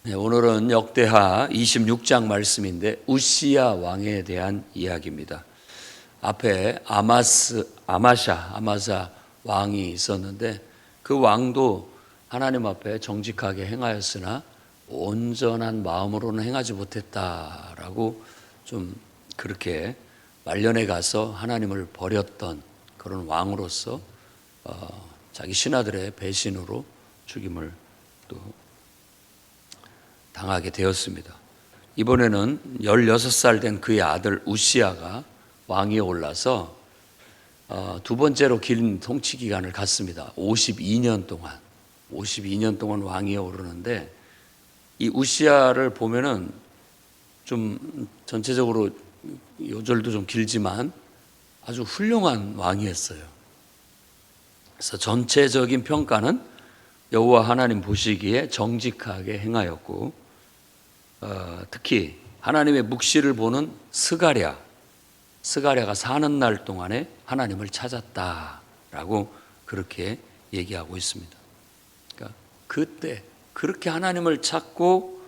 네, 오늘은 역대하 26장 말씀인데 우시야 왕에 대한 이야기입니다. 앞에 아마사 왕이 있었는데 그 왕도 하나님 앞에 정직하게 행하였으나 온전한 마음으로는 행하지 못했다라고 좀 그렇게 말년에 가서 하나님을 버렸던 그런 왕으로서 자기 신하들의 배신으로 죽임을 또 당하게 되었습니다. 이번에는 16살 된 그의 아들 우시야가 왕위에 올라서 두 번째로 긴 통치 기간을 갖습니다. 52년 동안 왕위에 오르는데 이 우시야를 보면은 좀 전체적으로 요절도 좀 길지만 아주 훌륭한 왕이었어요. 그래서 전체적인 평가는 여호와 하나님 보시기에 정직하게 행하였고 특히 하나님의 묵시를 보는 스가랴가 사는 날 동안에 하나님을 찾았다라고 그렇게 얘기하고 있습니다. 그러니까 그때 그렇게 하나님을 찾고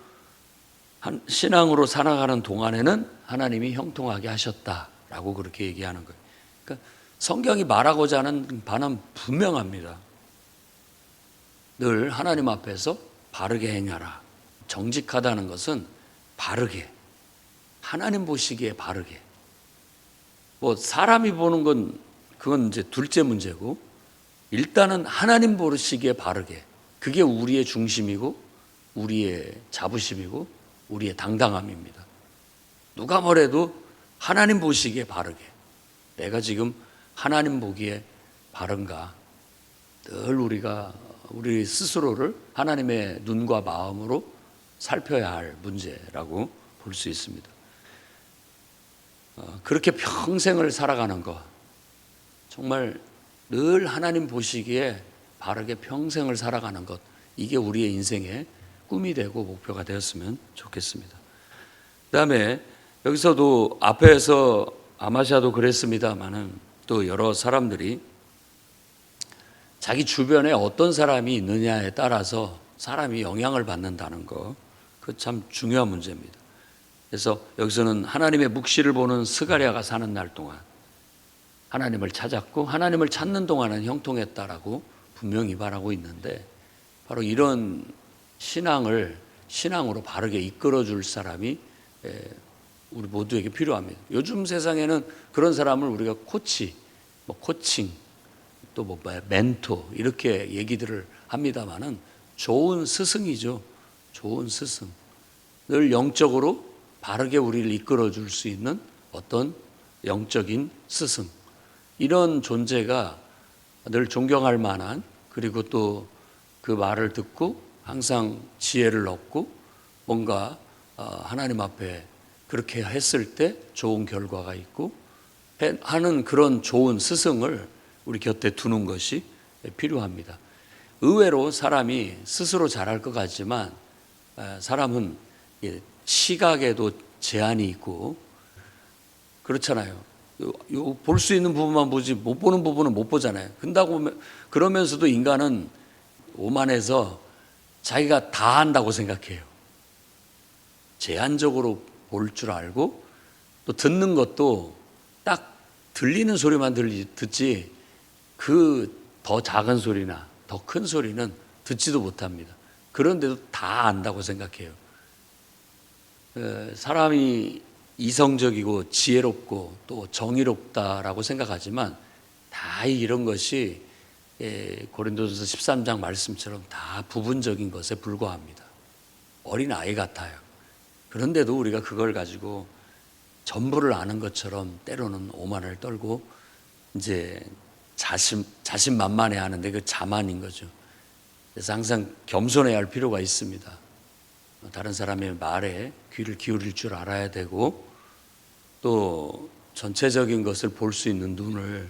신앙으로 살아가는 동안에는 하나님이 형통하게 하셨다라고 그렇게 얘기하는 거예요. 그러니까 성경이 말하고자 하는 바는 분명합니다. 늘 하나님 앞에서 바르게 행하라. 정직하다는 것은 바르게, 하나님 보시기에 바르게. 뭐 사람이 보는 건 그건 이제 둘째 문제고 일단은 하나님 보시기에 바르게. 그게 우리의 중심이고 우리의 자부심이고 우리의 당당함입니다. 누가 뭐래도 하나님 보시기에 바르게. 내가 지금 하나님 보기에 바른가? 늘 우리 스스로를 하나님의 눈과 마음으로 살펴야 할 문제라고 볼 수 있습니다. 그렇게 평생을 살아가는 것, 정말 늘 하나님 보시기에 바르게 평생을 살아가는 것, 이게 우리의 인생의 꿈이 되고 목표가 되었으면 좋겠습니다. 그 다음에 여기서도 앞에서 아마샤도 그랬습니다마는 또 여러 사람들이 자기 주변에 어떤 사람이 있느냐에 따라서 사람이 영향을 받는다는 거, 그 참 중요한 문제입니다. 그래서 여기서는 하나님의 묵시를 보는 스가랴가 사는 날 동안 하나님을 찾았고 하나님을 찾는 동안은 형통했다라고 분명히 말하고 있는데 바로 이런 신앙으로 바르게 이끌어줄 사람이 우리 모두에게 필요합니다. 요즘 세상에는 그런 사람을 우리가 코칭, 또 멘토 이렇게 얘기들을 합니다만은 좋은 스승이죠. 좋은 스승. 늘 영적으로 바르게 우리를 이끌어 줄 수 있는 어떤 영적인 스승. 이런 존재가 늘 존경할 만한, 그리고 또 그 말을 듣고 항상 지혜를 얻고 뭔가 하나님 앞에 그렇게 했을 때 좋은 결과가 있고 하는 그런 좋은 스승을 우리 곁에 두는 것이 필요합니다. 의외로 사람이 스스로 잘할 것 같지만 사람은 시각에도 제한이 있고 그렇잖아요. 볼 수 있는 부분만 보지 못 보는 부분은 못 보잖아요. 그러면서도 인간은 오만해서 자기가 다 한다고 생각해요. 제한적으로 볼 줄 알고 또 듣는 것도 딱 들리는 소리만 듣지 그 더 작은 소리나 더 큰 소리는 듣지도 못합니다. 그런데도 다 안다고 생각해요. 사람이 이성적이고 지혜롭고 또 정의롭다라고 생각하지만 다 이런 것이 고린도전서 13장 말씀처럼 다 부분적인 것에 불과합니다. 어린아이 같아요. 그런데도 우리가 그걸 가지고 전부를 아는 것처럼 때로는 오만을 떨고 이제 자신만만해 하는데 그 자만인 거죠. 그래서 항상 겸손해야 할 필요가 있습니다. 다른 사람의 말에 귀를 기울일 줄 알아야 되고 또 전체적인 것을 볼 수 있는 눈을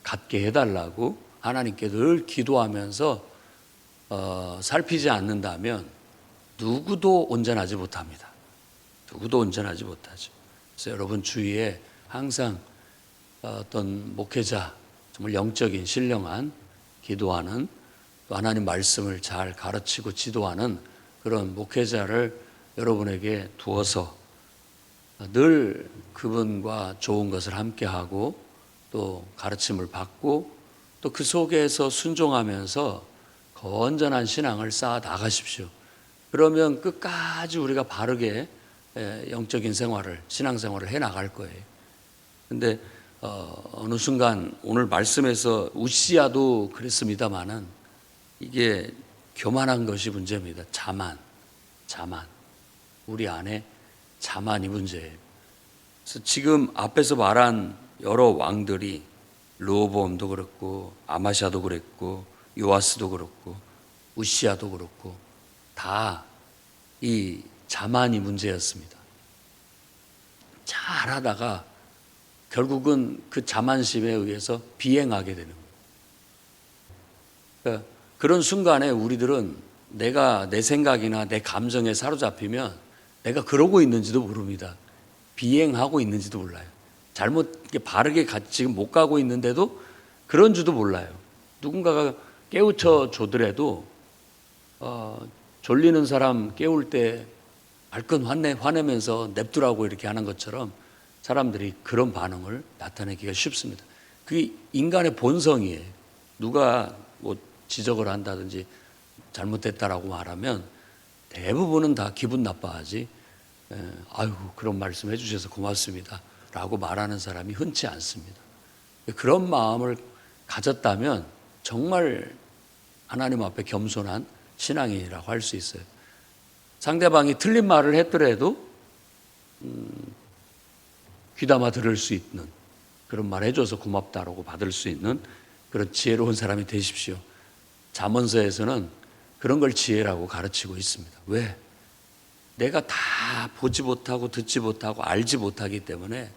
갖게 해달라고 하나님께 늘 기도하면서 살피지 않는다면 누구도 온전하지 못합니다. 누구도 온전하지 못하죠. 그래서 여러분 주위에 항상 어떤 목회자, 정말 영적인 신령한 기도하는 또 하나님 말씀을 잘 가르치고 지도하는 그런 목회자를 여러분에게 두어서 늘 그분과 좋은 것을 함께하고 또 가르침을 받고 또 그 속에서 순종하면서 건전한 신앙을 쌓아 나가십시오. 그러면 끝까지 우리가 바르게 영적인 생활을, 신앙생활을 해 나갈 거예요. 근데 어느 순간 오늘 말씀에서 우시야도 그랬습니다마는 이게 교만한 것이 문제입니다. 자만. 우리 안에 자만이 문제예요. 그래서 지금 앞에서 말한 여러 왕들이 르호보암도 그렇고 아마샤도 그랬고 요아스도 그렇고 우시야도 그렇고 다 이 자만이 문제였습니다. 잘하다가 결국은 그 자만심에 의해서 비행하게 되는 거예요. 그러니까 그런 순간에 우리들은 내가 내 생각이나 내 감정에 사로잡히면 내가 그러고 있는지도 모릅니다. 비행하고 있는지도 몰라요. 잘못 바르게 지금 못 가고 있는데도 그런 줄도 몰라요. 누군가가 깨우쳐 주더라도 졸리는 사람 깨울 때 발끈 화내면서 냅두라고 이렇게 하는 것처럼 사람들이 그런 반응을 나타내기가 쉽습니다. 그게 인간의 본성이에요. 누가 뭐 지적을 한다든지 잘못됐다라고 말하면 대부분은 다 기분 나빠하지, 아유 그런 말씀 해주셔서 고맙습니다 라고 말하는 사람이 흔치 않습니다. 그런 마음을 가졌다면 정말 하나님 앞에 겸손한 신앙인이라고 할 수 있어요. 상대방이 틀린 말을 했더라도 귀담아 들을 수 있는, 그런 말 해줘서 고맙다라고 받을 수 있는 그런 지혜로운 사람이 되십시오. 잠언서에서는 그런 걸 지혜라고 가르치고 있습니다. 왜? 내가 다 보지 못하고 듣지 못하고 알지 못하기 때문에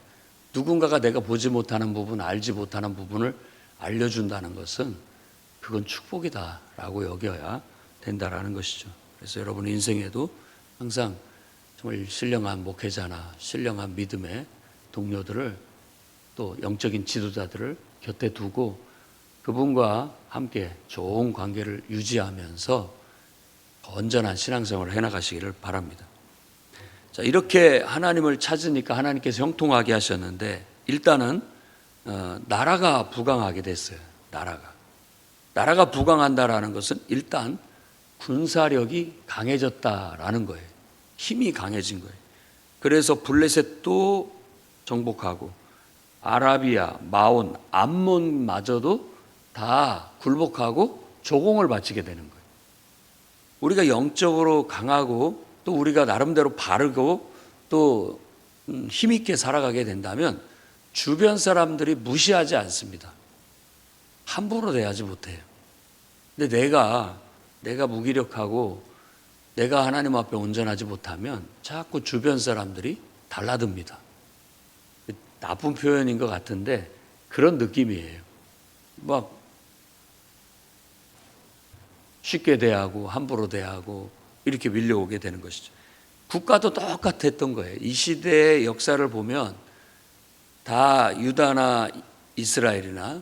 누군가가 내가 보지 못하는 부분, 알지 못하는 부분을 알려준다는 것은 그건 축복이다라고 여겨야 된다라는 것이죠. 그래서 여러분 인생에도 항상 정말 신령한 목회자나 신령한 믿음의 동료들을 또 영적인 지도자들을 곁에 두고 그분과 함께 좋은 관계를 유지하면서 건전한 신앙생활을 해나가시기를 바랍니다. 자, 이렇게 하나님을 찾으니까 하나님께서 형통하게 하셨는데 일단은 나라가 부강하게 됐어요. 나라가 부강한다라는 것은 일단 군사력이 강해졌다라는 거예요. 힘이 강해진 거예요. 그래서 블레셋도 정복하고 아라비아, 마온, 암몬마저도 다 굴복하고 조공을 바치게 되는 거예요. 우리가 영적으로 강하고 또 우리가 나름대로 바르고 또 힘있게 살아가게 된다면 주변 사람들이 무시하지 않습니다. 함부로 대하지 못해요. 근데 내가 무기력하고 내가 하나님 앞에 온전하지 못하면 자꾸 주변 사람들이 달라듭니다. 나쁜 표현인 것 같은데 그런 느낌이에요. 막 쉽게 대하고 함부로 대하고 이렇게 밀려오게 되는 것이죠. 국가도 똑같았던 거예요. 이 시대의 역사를 보면 다 유다나 이스라엘이나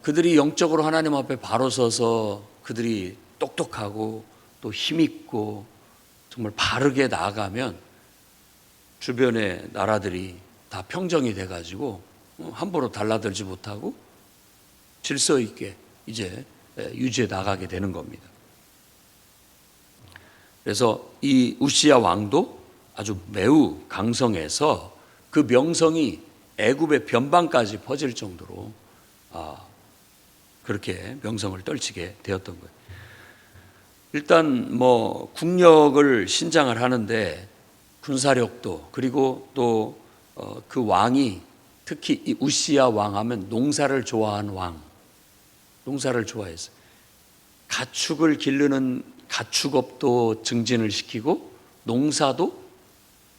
그들이 영적으로 하나님 앞에 바로 서서 그들이 똑똑하고 또 힘있고 정말 바르게 나아가면 주변의 나라들이 다 평정이 돼가지고 함부로 달라들지 못하고 질서 있게 이제 유지해 나가게 되는 겁니다. 그래서 이 우시야 왕도 아주 매우 강성해서 그 명성이 애굽의 변방까지 퍼질 정도로 그렇게 명성을 떨치게 되었던 거예요. 일단 뭐 국력을 신장을 하는데 군사력도 그리고 또 그 왕이 특히 이 우시야 왕 하면 농사를 좋아한 왕, 농사를 좋아했어요. 가축을 기르는 가축업도 증진을 시키고 농사도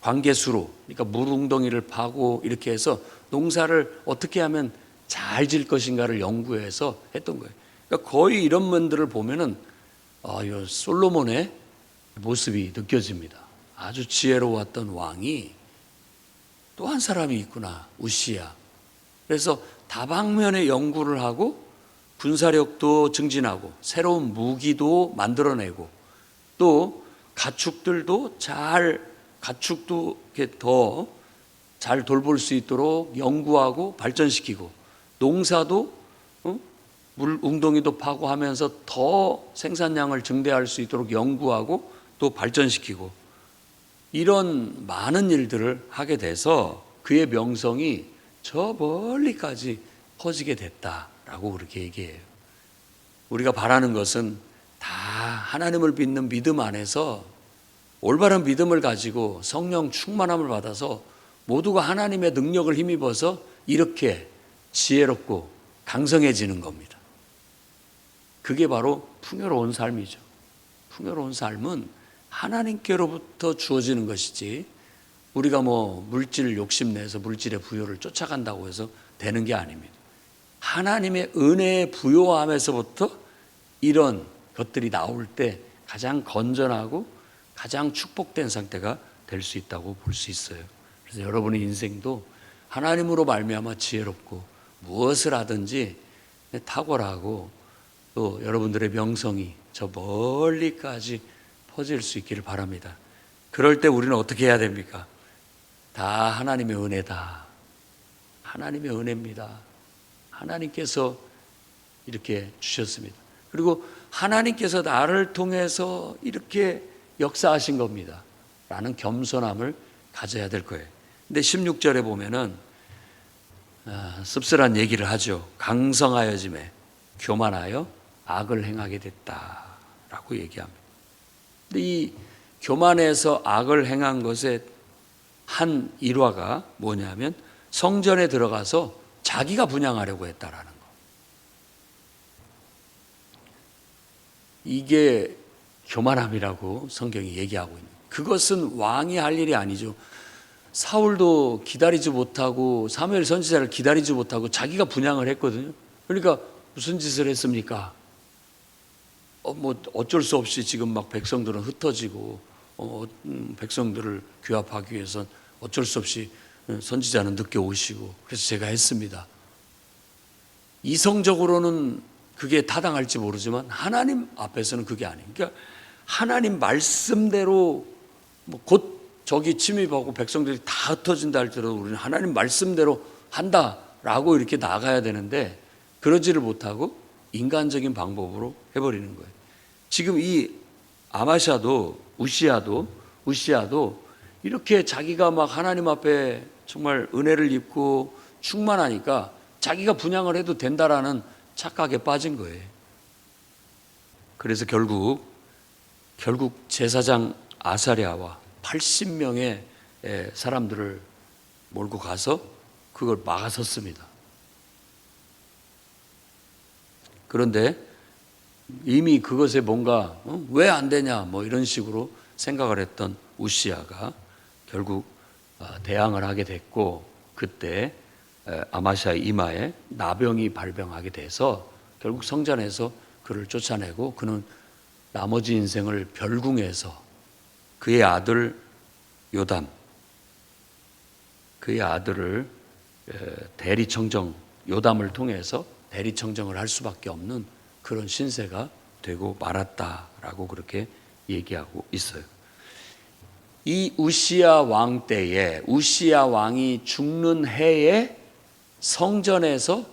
관계수로, 그러니까 물웅덩이를 파고 이렇게 해서 농사를 어떻게 하면 잘 질 것인가를 연구해서 했던 거예요. 그러니까 거의 이런 면들을 보면은 이 솔로몬의 모습이 느껴집니다. 아주 지혜로웠던 왕이 또 한 사람이 있구나, 우시야. 그래서 다방면의 연구를 하고 군사력도 증진하고 새로운 무기도 만들어내고 또 가축들도 가축도 이렇게 더 잘 돌볼 수 있도록 연구하고 발전시키고, 농사도 물 웅덩이도 파고 하면서 더 생산량을 증대할 수 있도록 연구하고 또 발전시키고, 이런 많은 일들을 하게 돼서 그의 명성이 저 멀리까지 퍼지게 됐다라고 그렇게 얘기해요. 우리가 바라는 것은 다 하나님을 믿는 믿음 안에서 올바른 믿음을 가지고 성령 충만함을 받아서 모두가 하나님의 능력을 힘입어서 이렇게 지혜롭고 강성해지는 겁니다. 그게 바로 풍요로운 삶이죠. 풍요로운 삶은 하나님께로부터 주어지는 것이지, 우리가 물질 욕심내서 물질의 부요를 쫓아간다고 해서 되는 게 아닙니다. 하나님의 은혜의 부요함에서부터 이런 것들이 나올 때 가장 건전하고 가장 축복된 상태가 될 수 있다고 볼 수 있어요. 그래서 여러분의 인생도 하나님으로 말미암아 지혜롭고 무엇을 하든지 탁월하고, 또 여러분들의 명성이 저 멀리까지 퍼질 수 있기를 바랍니다. 그럴 때 우리는 어떻게 해야 됩니까? 다 하나님의 은혜다. 하나님의 은혜입니다. 하나님께서 이렇게 주셨습니다. 그리고 하나님께서 나를 통해서 이렇게 역사하신 겁니다 라는 겸손함을 가져야 될 거예요. 근데 16절에 보면은 씁쓸한 얘기를 하죠. 강성하여짐에 교만하여 악을 행하게 됐다라고 얘기합니다. 근데 이 교만해서 악을 행한 것의 한 일화가 뭐냐면 성전에 들어가서 자기가 분향하려고 했다라는 거. 이게 교만함이라고 성경이 얘기하고 있는 거예요. 그것은 왕이 할 일이 아니죠. 사울도 기다리지 못하고 사무엘 선지자를 기다리지 못하고 자기가 분향을 했거든요. 그러니까 무슨 짓을 했습니까? 어쩔 수 없이 지금 막 백성들은 흩어지고 백성들을 규합하기 위해선 어쩔 수 없이 선지자는 늦게 오시고 그래서 제가 했습니다. 이성적으로는 그게 타당할지 모르지만 하나님 앞에서는 그게 아니에요. 그러니까 하나님 말씀대로 곧 적이 침입하고 백성들이 다 흩어진다 할지라도 우리는 하나님 말씀대로 한다라고 이렇게 나가야 되는데 그러지를 못하고 인간적인 방법으로 해버리는 거예요. 지금 이 아마샤도 우시아도 이렇게 자기가 막 하나님 앞에 정말 은혜를 입고 충만하니까 자기가 분향을 해도 된다라는 착각에 빠진 거예요. 그래서 결국 제사장 아사랴와 80명의 사람들을 몰고 가서 그걸 막아섰습니다. 그런데 이미 그것에 뭔가 왜 안 되냐 이런 식으로 생각을 했던 우시아가 결국 대항을 하게 됐고, 그때 아마샤의 이마에 나병이 발병하게 돼서 결국 성전에서 그를 쫓아내고 그는 나머지 인생을 별궁에서 그의 아들 요담, 그의 아들을 대리청정, 요담을 통해서 대리청정을 할 수밖에 없는 그런 신세가 되고 말았다라고 그렇게 얘기하고 있어요. 이 우시야 왕 때에, 우시야 왕이 죽는 해에 성전에서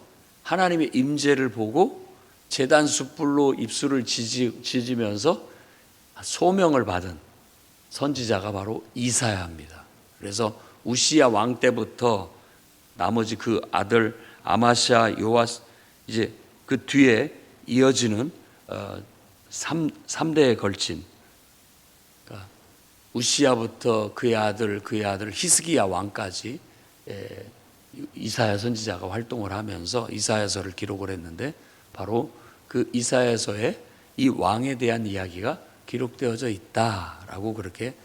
하나님의 임재를 보고 제단 숯불로 입술을 지지면서 소명을 받은 선지자가 바로 이사야입니다. 그래서 우시야 왕 때부터 나머지 그 아들 아마샤, 요아스, 이제 그 뒤에 이어지는 3대에 걸친, 그러니까 우시야부터 그의 아들 히스기야 왕까지 이사야 선지자가 활동을 하면서 이사야서를 기록을 했는데, 바로 그 이사야서에 이 왕에 대한 이야기가 기록되어져 있다라고 그렇게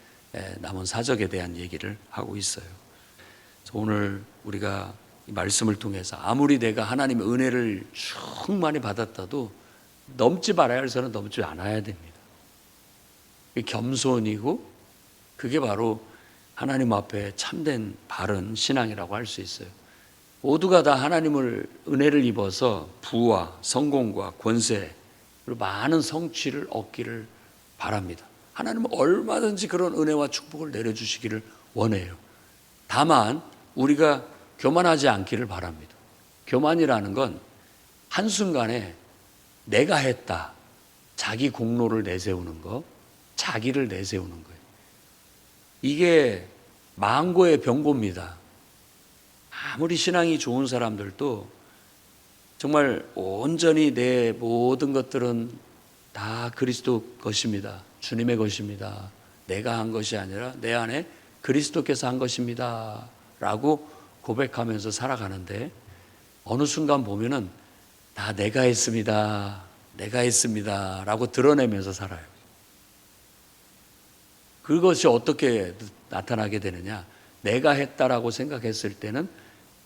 남은 사적에 대한 얘기를 하고 있어요. 그래서 오늘 우리가 이 말씀을 통해서 아무리 내가 하나님의 은혜를 충만히 받았다도 넘지 말아야 할 선은 넘지 않아야 됩니다. 겸손이고 그게 바로 하나님 앞에 참된 바른 신앙이라고 할 수 있어요. 모두가 다 하나님을 은혜를 입어서 부와 성공과 권세 그리고 많은 성취를 얻기를 바랍니다. 하나님은 얼마든지 그런 은혜와 축복을 내려주시기를 원해요. 다만 우리가 교만하지 않기를 바랍니다. 교만이라는 건 한순간에 내가 했다, 자기 공로를 내세우는 거, 자기를 내세우는 거예요. 이게 망고의 병고입니다. 아무리 신앙이 좋은 사람들도 정말 온전히 내 모든 것들은 다 그리스도 것입니다. 주님의 것입니다. 내가 한 것이 아니라 내 안에 그리스도께서 한 것입니다. 라고 고백하면서 살아가는데 어느 순간 보면은 다 내가 했습니다. 내가 했습니다. 라고 드러내면서 살아요. 그것이 어떻게 나타나게 되느냐? 내가 했다라고 생각했을 때는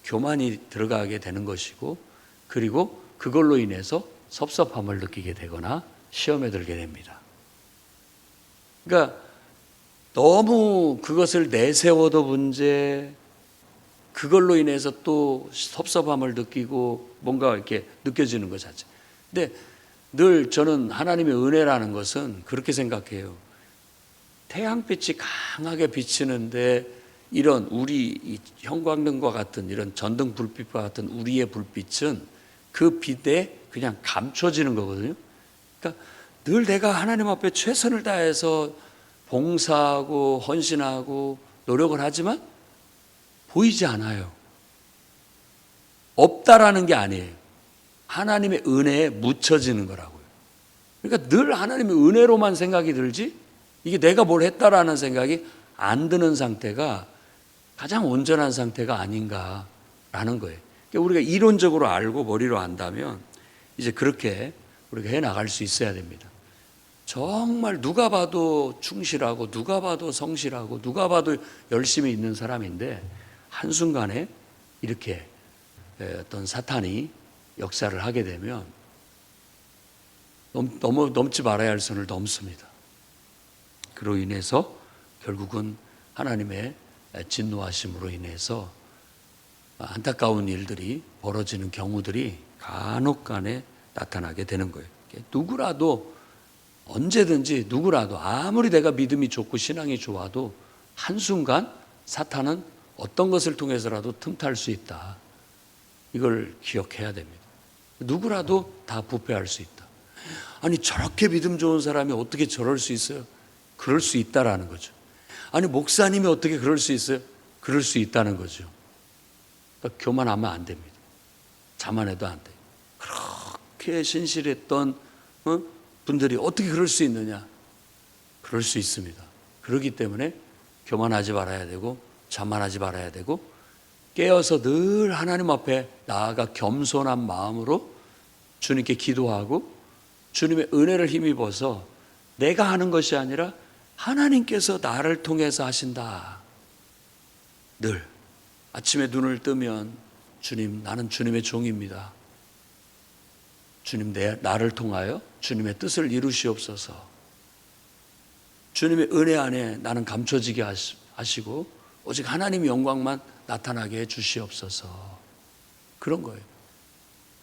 교만이 들어가게 되는 것이고, 그리고 그걸로 인해서 섭섭함을 느끼게 되거나 시험에 들게 됩니다. 그러니까 너무 그것을 내세워도 문제, 그걸로 인해서 또 섭섭함을 느끼고 뭔가 이렇게 느껴지는 것 자체. 근데 늘 저는 하나님의 은혜라는 것은 그렇게 생각해요. 태양빛이 강하게 비치는데 이런 우리 형광등과 같은 이런 전등 불빛과 같은 우리의 불빛은 그 빛에 그냥 감춰지는 거거든요. 그러니까 늘 내가 하나님 앞에 최선을 다해서 봉사하고 헌신하고 노력을 하지만 보이지 않아요. 없다라는 게 아니에요. 하나님의 은혜에 묻혀지는 거라고요. 그러니까 늘 하나님의 은혜로만 생각이 들지 이게 내가 뭘 했다라는 생각이 안 드는 상태가 가장 온전한 상태가 아닌가라는 거예요. 그러니까 우리가 이론적으로 알고 머리로 안다면 이제 그렇게 우리가 해나갈 수 있어야 됩니다. 정말 누가 봐도 충실하고 누가 봐도 성실하고 누가 봐도 열심히 있는 사람인데 한순간에 이렇게 어떤 사탄이 역사를 하게 되면 넘지 말아야 할 선을 넘습니다. 그로 인해서 결국은 하나님의 진노하심으로 인해서 안타까운 일들이 벌어지는 경우들이 간혹간에 나타나게 되는 거예요. 누구라도 언제든지 누구라도 아무리 내가 믿음이 좋고 신앙이 좋아도 한순간 사탄은 어떤 것을 통해서라도 틈탈 수 있다. 이걸 기억해야 됩니다. 누구라도 다 부패할 수 있다. 아니 저렇게 믿음 좋은 사람이 어떻게 저럴 수 있어요? 그럴 수 있다라는 거죠. 아니 목사님이 어떻게 그럴 수 있어요? 그럴 수 있다는 거죠. 그러니까 교만하면 안 됩니다. 자만해도 안 돼요. 그렇게 신실했던 분들이 어떻게 그럴 수 있느냐? 그럴 수 있습니다. 그렇기 때문에 교만하지 말아야 되고 자만하지 말아야 되고 깨어서 늘 하나님 앞에 나아가 겸손한 마음으로 주님께 기도하고 주님의 은혜를 힘입어서 내가 하는 것이 아니라 하나님께서 나를 통해서 하신다. 늘 아침에 눈을 뜨면 주님, 나는 주님의 종입니다. 주님, 나를 통하여 주님의 뜻을 이루시옵소서. 주님의 은혜 안에 나는 감춰지게 하시고 오직 하나님의 영광만 나타나게 해 주시옵소서. 그런 거예요.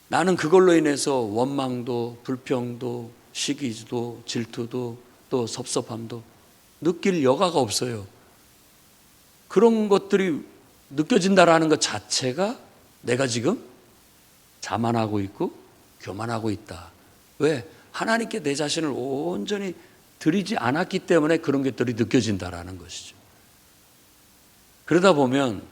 나는 그걸로 인해서 원망도 불평도 시기도 질투도 또 섭섭함도 느낄 여가가 없어요. 그런 것들이 느껴진다라는 것 자체가 내가 지금 자만하고 있고 교만하고 있다. 왜? 하나님께 내 자신을 온전히 드리지 않았기 때문에 그런 것들이 느껴진다라는 것이죠. 그러다 보면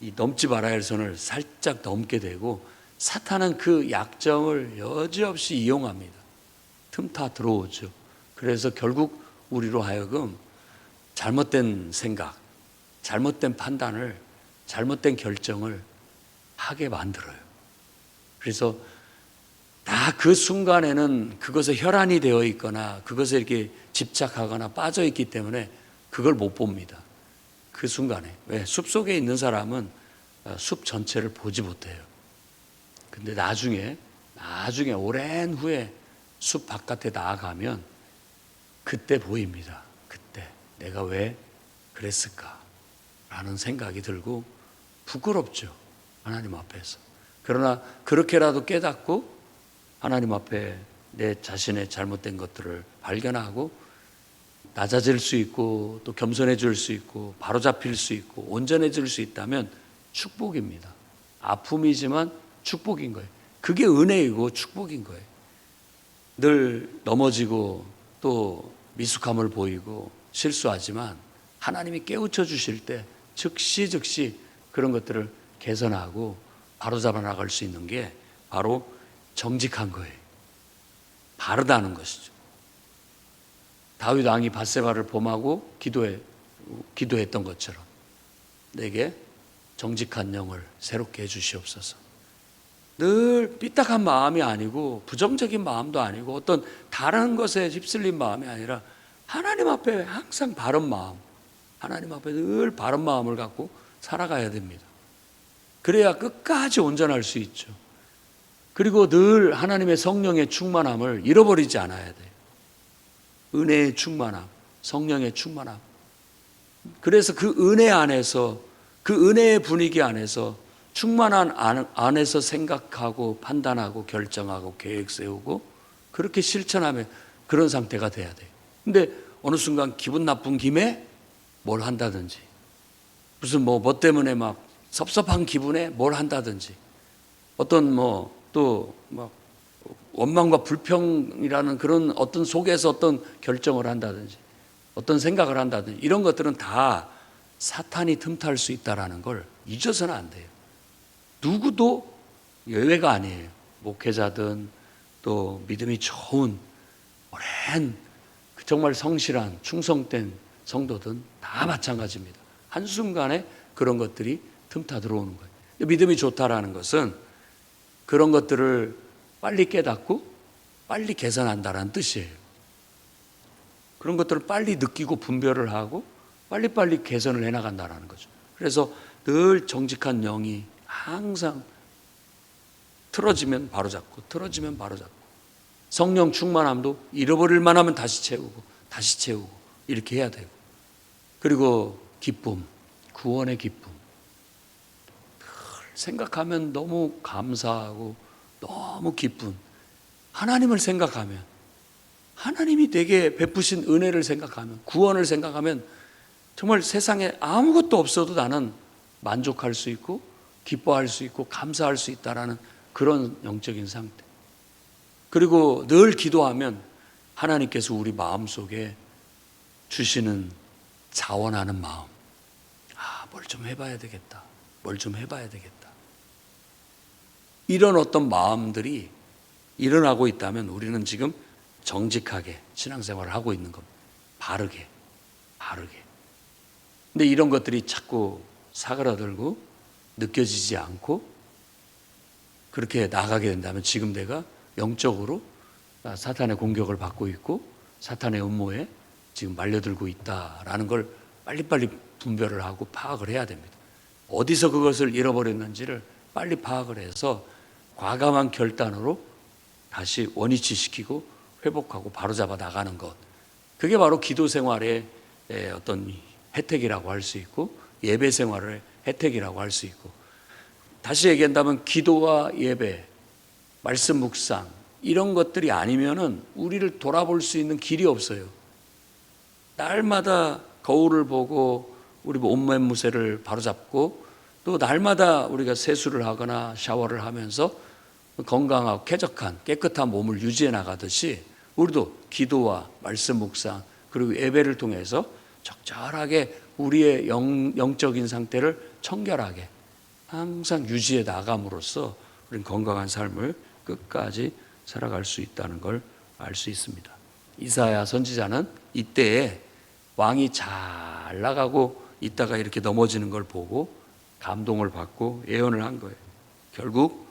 이 넘지 말아야 할 선을 살짝 넘게 되고 사탄은 그 약점을 여지없이 이용합니다. 틈타 들어오죠. 그래서 결국 우리로 하여금 잘못된 생각, 잘못된 판단을, 잘못된 결정을 하게 만들어요. 그래서 다 그 순간에는 그것에 혈안이 되어 있거나 그것에 이렇게 집착하거나 빠져 있기 때문에 그걸 못 봅니다. 그 순간에. 왜? 숲속에 있는 사람은 숲 전체를 보지 못해요. 근데 나중에 오랜 후에 숲 바깥에 나아가면 그때 보입니다. 그때 내가 왜 그랬을까? 라는 생각이 들고 부끄럽죠. 하나님 앞에서. 그러나 그렇게라도 깨닫고 하나님 앞에 내 자신의 잘못된 것들을 발견하고 낮아질 수 있고 또 겸손해질 수 있고 바로잡힐 수 있고 온전해질 수 있다면 축복입니다. 아픔이지만 축복인 거예요. 그게 은혜이고 축복인 거예요. 늘 넘어지고 또 미숙함을 보이고 실수하지만 하나님이 깨우쳐 주실 때 즉시 그런 것들을 개선하고 바로잡아 나갈 수 있는 게 바로 정직한 거예요. 바르다는 것이죠. 다윗 왕이 밧세바를 범하고 기도했던 것처럼 내게 정직한 영을 새롭게 해주시옵소서. 늘 삐딱한 마음이 아니고 부정적인 마음도 아니고 어떤 다른 것에 휩쓸린 마음이 아니라 하나님 앞에 항상 바른 마음, 하나님 앞에 늘 바른 마음을 갖고 살아가야 됩니다. 그래야 끝까지 온전할 수 있죠. 그리고 늘 하나님의 성령의 충만함을 잃어버리지 않아야 돼요. 은혜의 충만함, 성령의 충만함. 그래서 그 은혜 안에서, 그 은혜의 분위기 안에서 충만한 안에서 생각하고 판단하고 결정하고 계획 세우고 그렇게 실천하면 그런 상태가 돼야 돼요. 근데 어느 순간 기분 나쁜 김에 뭘 한다든지 무슨 뭐 때문에 막 섭섭한 기분에 뭘 한다든지 어떤 또 막 원망과 불평이라는 그런 어떤 속에서 어떤 결정을 한다든지 어떤 생각을 한다든지 이런 것들은 다 사탄이 틈탈 수 있다는 걸 잊어서는 안 돼요. 누구도 예외가 아니에요. 목회자든 또 믿음이 좋은 오랜 정말 성실한 충성된 성도든 다 마찬가지입니다. 한순간에 그런 것들이 틈타 들어오는 거예요. 믿음이 좋다라는 것은 그런 것들을 빨리 깨닫고 빨리 개선한다는 뜻이에요. 그런 것들을 빨리 느끼고 분별을 하고 빨리빨리 개선을 해나간다는 거죠. 그래서 늘 정직한 영이 항상 틀어지면 바로잡고 틀어지면 바로잡고 성령 충만함도 잃어버릴 만하면 다시 채우고 이렇게 해야 되고 그리고 기쁨, 구원의 기쁨 늘 생각하면 너무 감사하고 너무 기쁜 하나님을 생각하면 하나님이 내게 베푸신 은혜를 생각하면 구원을 생각하면 정말 세상에 아무것도 없어도 나는 만족할 수 있고 기뻐할 수 있고 감사할 수 있다라는 그런 영적인 상태. 그리고 늘 기도하면 하나님께서 우리 마음속에 주시는 자원하는 마음. 뭘 좀 해봐야 되겠다. 뭘 좀 해봐야 되겠다. 이런 어떤 마음들이 일어나고 있다면 우리는 지금 정직하게 신앙생활을 하고 있는 겁니다. 바르게. 근데 이런 것들이 자꾸 사그라들고 느껴지지 않고 그렇게 나가게 된다면 지금 내가 영적으로 사탄의 공격을 받고 있고 사탄의 음모에 지금 말려들고 있다라는 걸 빨리빨리 분별을 하고 파악을 해야 됩니다. 어디서 그것을 잃어버렸는지를 빨리 파악을 해서 과감한 결단으로 다시 원위치시키고 회복하고 바로잡아 나가는 것. 그게 바로 기도 생활의 어떤 혜택이라고 할 수 있고 예배 생활의 혜택이라고 할 수 있고 다시 얘기한다면 기도와 예배, 말씀 묵상 이런 것들이 아니면은 우리를 돌아볼 수 있는 길이 없어요. 날마다 거울을 보고 우리 옷매무새를 바로잡고 또 날마다 우리가 세수를 하거나 샤워를 하면서 건강하고 쾌적한 깨끗한 몸을 유지해 나가듯이 우리도 기도와 말씀 묵상 그리고 예배를 통해서 적절하게 우리의 영적인 상태를 청결하게 항상 유지해 나감으로써 우리는 건강한 삶을 끝까지 살아갈 수 있다는 걸 알 수 있습니다. 이사야 선지자는 이때에 왕이 잘 나가고 있다가 이렇게 넘어지는 걸 보고 감동을 받고 예언을 한 거예요. 결국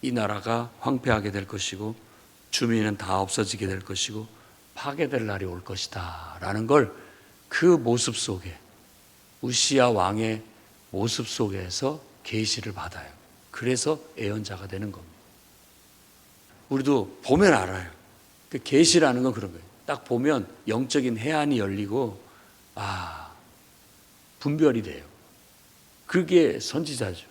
이 나라가 황폐하게 될 것이고 주민은 다 없어지게 될 것이고 파괴될 날이 올 것이다 라는 걸 그 모습 속에 우시야 왕의 모습 속에서 계시를 받아요. 그래서 예언자가 되는 겁니다. 우리도 보면 알아요. 그 계시라는 건 그런 거예요. 딱 보면 영적인 해안이 열리고 분별이 돼요. 그게 선지자죠.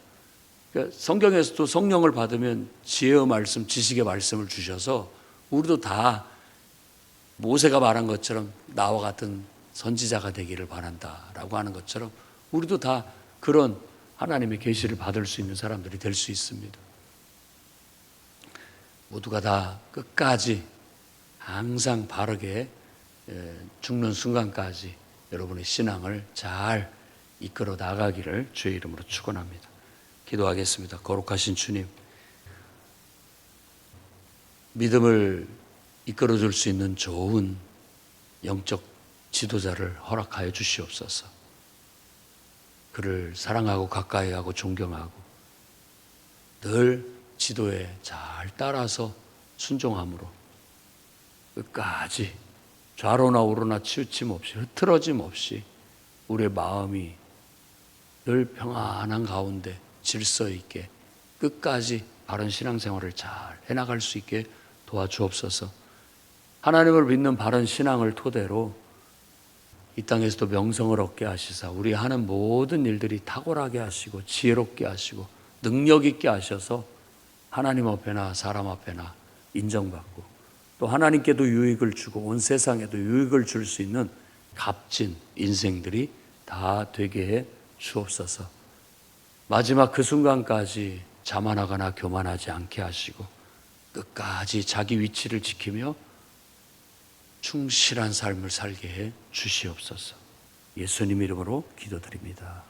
그러니까 성경에서도 성령을 받으면 지혜의 말씀, 지식의 말씀을 주셔서 우리도 다 모세가 말한 것처럼 나와 같은 선지자가 되기를 바란다라고 하는 것처럼 우리도 다 그런 하나님의 계시를 받을 수 있는 사람들이 될 수 있습니다. 모두가 다 끝까지 항상 바르게 죽는 순간까지 여러분의 신앙을 잘 이끌어 나가기를 주의 이름으로 축원합니다. 기도하겠습니다. 거룩하신 주님, 믿음을 이끌어 줄 수 있는 좋은 영적 지도자를 허락하여 주시옵소서. 그를 사랑하고 가까이 하고 존경하고 늘 지도에 잘 따라서 순종함으로 끝까지 좌로나 우로나 치우침 없이 흐트러짐 없이 우리의 마음이 늘 평안한 가운데 질서 있게 끝까지 바른 신앙생활을 잘 해나갈 수 있게 도와주옵소서. 하나님을 믿는 바른 신앙을 토대로 이 땅에서도 명성을 얻게 하시사 우리 하는 모든 일들이 탁월하게 하시고 지혜롭게 하시고 능력 있게 하셔서 하나님 앞에나 사람 앞에나 인정받고 또 하나님께도 유익을 주고 온 세상에도 유익을 줄 수 있는 값진 인생들이 다 되게 해 주옵소서. 마지막 그 순간까지 자만하거나 교만하지 않게 하시고 끝까지 자기 위치를 지키며 충실한 삶을 살게 해 주시옵소서. 예수님 이름으로 기도드립니다.